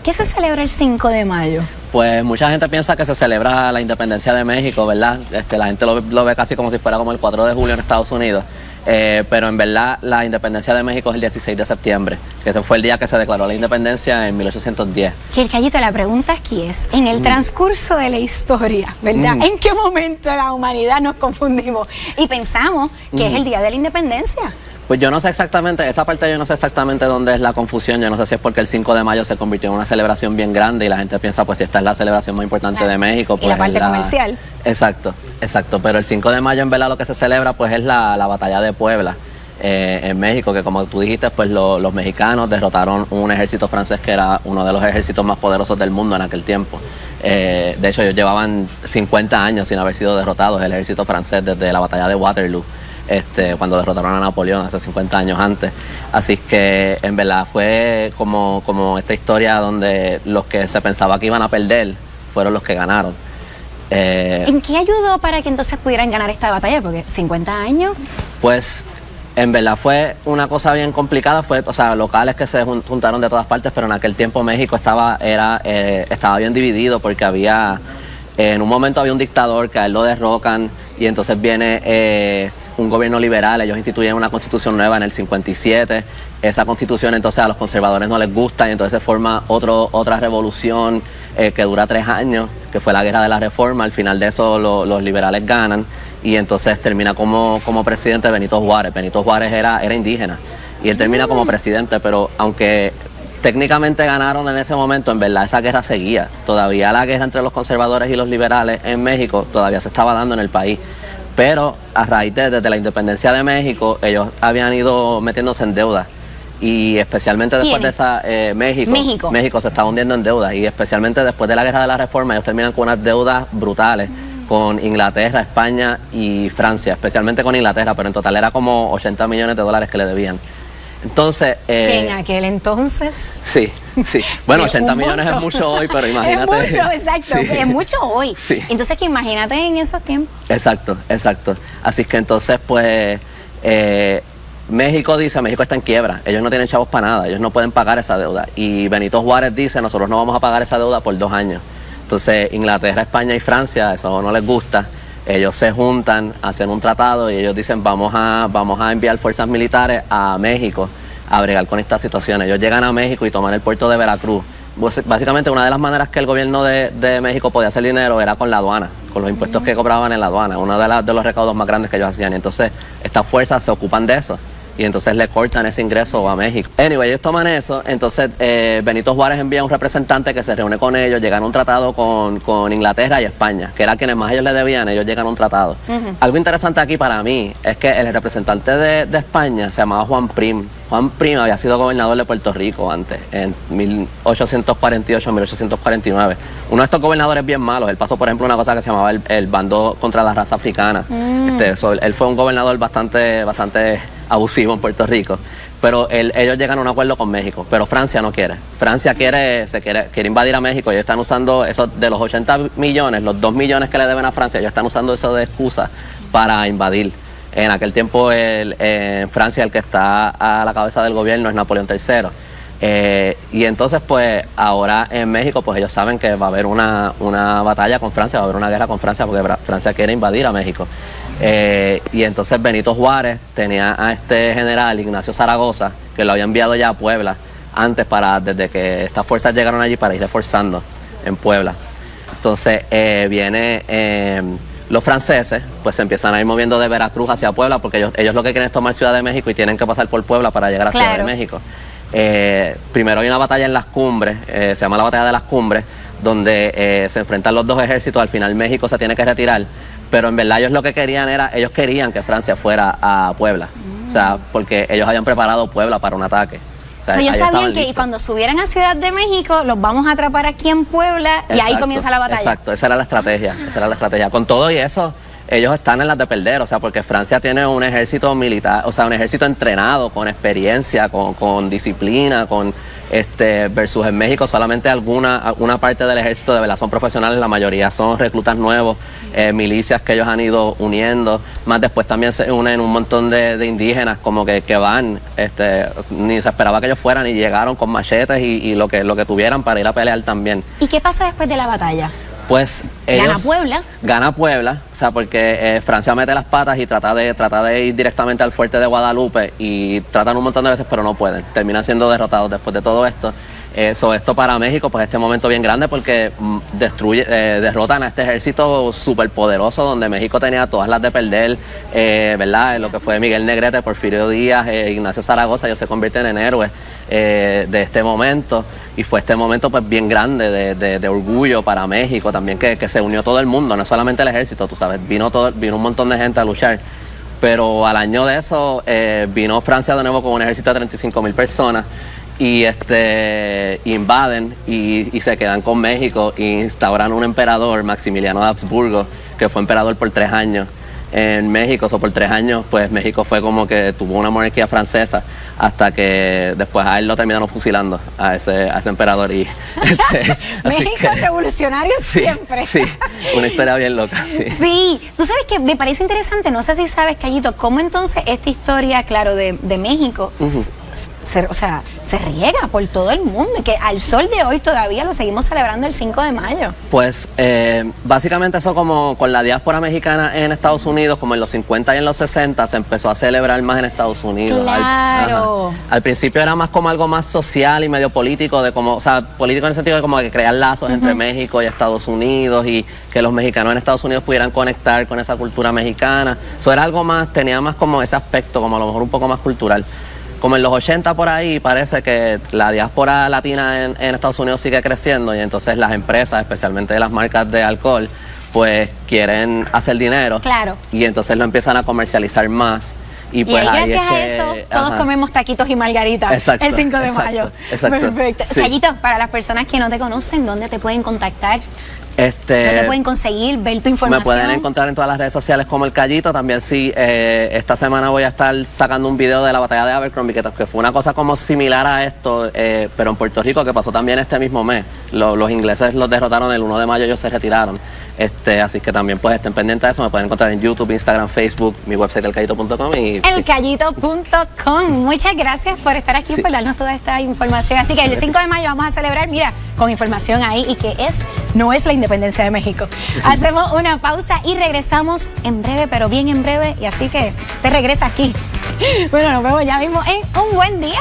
qué se celebra el 5 de mayo? Pues mucha gente piensa que se celebra la independencia de México, ¿verdad? La gente lo ve casi como si fuera como el 4 de julio en Estados Unidos. Pero en verdad la independencia de México es el 16 de septiembre, que ese fue el día que se declaró la independencia en 1810. Quircayito, la pregunta aquí es, en el transcurso de la historia, ¿verdad? ¿En qué momento la humanidad nos confundimos y pensamos que es el día de la independencia? Pues yo no sé exactamente, esa parte yo no sé exactamente dónde es la confusión, yo no sé si es porque el 5 de mayo se convirtió en una celebración bien grande y la gente piensa, pues si esta es la celebración más importante de México. Pues y la parte comercial. Exacto, pero el 5 de mayo en verdad lo que se celebra pues es la batalla de Puebla en México, que como tú dijiste, pues los mexicanos derrotaron un ejército francés que era uno de los ejércitos más poderosos del mundo en aquel tiempo. De hecho ellos llevaban 50 años sin haber sido derrotados, el ejército francés, desde la batalla de Waterloo. Cuando derrotaron a Napoleón hace 50 años antes. Así que en verdad fue como esta historia donde los que se pensaba que iban a perder fueron los que ganaron. ¿En qué ayudó para que entonces pudieran ganar esta batalla? Porque 50 años. Pues en verdad fue una cosa bien complicada, locales que se juntaron de todas partes, pero en aquel tiempo México estaba bien dividido porque en un momento había un dictador que a él lo derrocan y entonces viene un gobierno liberal, ellos instituyen una constitución nueva en el 57, esa constitución entonces a los conservadores no les gusta y entonces se forma otra revolución que dura 3 años, que fue la Guerra de la Reforma. Al final de eso los liberales ganan y entonces termina como presidente Benito Juárez. Benito Juárez era indígena y él termina como presidente, pero aunque técnicamente ganaron en ese momento, en verdad esa guerra seguía. Todavía la guerra entre los conservadores y los liberales en México todavía se estaba dando en el país. Pero a raíz desde la independencia de México, ellos habían ido metiéndose en deuda. Y especialmente después de esa, México se estaba hundiendo en deuda. Y especialmente después de la Guerra de la Reforma, ellos terminan con unas deudas brutales con Inglaterra, España y Francia. Especialmente con Inglaterra, pero en total era como $80 millones que le debían. Entonces... ¿Que en aquel entonces? Sí. Bueno, 80 millones es mucho hoy, pero imagínate... Es mucho, exacto, sí. Es mucho hoy. Sí. Entonces, que imagínate en esos tiempos. Exacto. Así que entonces, pues, México está en quiebra. Ellos no tienen chavos para nada, ellos no pueden pagar esa deuda. Y Benito Juárez dice, nosotros no vamos a pagar esa deuda por 2 años. Entonces, Inglaterra, España y Francia, eso no les gusta. Ellos se juntan, hacen un tratado y ellos dicen vamos a enviar fuerzas militares a México a bregar con esta situación. Ellos llegan a México y toman el puerto de Veracruz. Básicamente una de las maneras que el gobierno de México podía hacer dinero era con la aduana, con los impuestos que cobraban en la aduana, uno de los recaudos más grandes que ellos hacían. Y entonces estas fuerzas se ocupan de eso y entonces le cortan ese ingreso a México. Anyway, ellos toman eso, entonces Benito Juárez envía un representante que se reúne con ellos, llegan a un tratado con Inglaterra y España, que era quienes más ellos le debían, ellos llegan a un tratado. Algo interesante aquí para mí es que el representante de España se llamaba Juan Prim. Juan Prim había sido gobernador de Puerto Rico antes, en 1848, 1849. Uno de estos gobernadores bien malos, él pasó por ejemplo una cosa que se llamaba el bando contra la raza africana. Él fue un gobernador bastante abusivo en Puerto Rico, pero ellos llegan a un acuerdo con México, pero Francia no quiere. Francia quiere invadir a México. Ellos están usando eso de los 80 millones, los 2 millones que le deben a Francia, ellos están usando eso de excusa para invadir. En aquel tiempo en Francia el que está a la cabeza del gobierno es Napoleón III. Y entonces pues ahora en México pues ellos saben que va a haber una batalla con Francia, va a haber una guerra con Francia porque Francia quiere invadir a México. Y entonces Benito Juárez tenía a este general Ignacio Zaragoza, que lo había enviado ya a Puebla antes desde que estas fuerzas llegaron allí para ir reforzando en Puebla. Entonces los franceses pues se empiezan a ir moviendo de Veracruz hacia Puebla porque ellos lo que quieren es tomar Ciudad de México y tienen que pasar por Puebla para llegar a Ciudad de México. Primero hay una batalla en las cumbres, se llama la batalla de las cumbres, donde se enfrentan los dos ejércitos. Al final México se tiene que retirar, pero en verdad ellos lo que querían ellos querían que Francia fuera a Puebla, o sea, porque ellos habían preparado Puebla para un ataque. O sea, ellos sabían que cuando subieran a Ciudad de México los vamos a atrapar aquí en Puebla. Exacto, y ahí comienza la batalla. Exacto, esa era la estrategia. Con todo y eso, ellos están en las de perder, o sea, porque Francia tiene un ejército militar, o sea, un ejército entrenado, con experiencia, con disciplina, con versus en México solamente una parte del ejército de verdad son profesionales, la mayoría son reclutas nuevos, milicias que ellos han ido uniendo, más después también se unen un montón de indígenas como que van, ni se esperaba que ellos fueran y llegaron con machetes y lo que tuvieran para ir a pelear también. ¿Y qué pasa después de la batalla? Pues ellos, gana Puebla, o sea, porque Francia mete las patas y trata de ir directamente al fuerte de Guadalupe y tratan un montón de veces, pero no pueden. Terminan siendo derrotados después de todo esto. Esto para México, pues este momento bien grande porque derrotan a este ejército súper poderoso donde México tenía todas las de perder, ¿verdad? Lo que fue Miguel Negrete, Porfirio Díaz, Ignacio Zaragoza, ellos se convierten en héroes de este momento. Y fue este momento pues bien grande de orgullo para México también, que se unió todo el mundo, no solamente el ejército, tú sabes, vino un montón de gente a luchar. Pero al año de eso vino Francia de nuevo con un ejército de 35,000 personas y invaden y se quedan con México e instauran un emperador, Maximiliano de Habsburgo, que fue emperador por 3 años en México. Por 3 años pues México fue como que tuvo una monarquía francesa hasta que después a él lo terminaron fusilando a ese emperador y México revolucionario siempre. Sí, una historia bien loca. Sí, tú sabes que me parece interesante, no sé si sabes, Cayito, cómo entonces esta historia, claro, de México se riega por todo el mundo y que al sol de hoy todavía lo seguimos celebrando el 5 de mayo. Pues básicamente eso, como con la diáspora mexicana en Estados Unidos, como en los 50 y en los 60 se empezó a celebrar más en Estados Unidos. Claro. Al principio era más como algo más social y medio político, político en el sentido de como que crear lazos entre México y Estados Unidos y que los mexicanos en Estados Unidos pudieran conectar con esa cultura mexicana. Eso era algo más, tenía más como ese aspecto, como a lo mejor un poco más cultural. Como en los 80 por ahí parece que la diáspora latina en Estados Unidos sigue creciendo y entonces las empresas, especialmente las marcas de alcohol, pues quieren hacer dinero. Claro. Y entonces lo empiezan a comercializar más. Y pues ahí gracias a eso todos comemos taquitos y margaritas el 5 de mayo. Exacto. Perfecto. Sí. Cayito, para las personas que no te conocen, ¿dónde te pueden contactar? ¿Dónde pueden conseguir, ver tu información? Me pueden encontrar en todas las redes sociales como El Cayito. También esta semana voy a estar sacando un video de la batalla de Abercrombie, que fue una cosa como similar a esto, pero en Puerto Rico, que pasó también este mismo mes. Los ingleses los derrotaron el 1 de mayo, ellos se retiraron. Así que también pues estén pendientes de eso. Me pueden encontrar en YouTube, Instagram, Facebook, mi website elcayito.com y elcayito.com. Muchas gracias por estar aquí, por darnos toda esta información. Así que el 5 de mayo vamos a celebrar, mira, con información ahí y que no es la independencia de México. Hacemos una pausa y regresamos en breve, pero bien en breve, y así que te regresa aquí. Bueno, nos vemos ya mismo en Un Buen Día.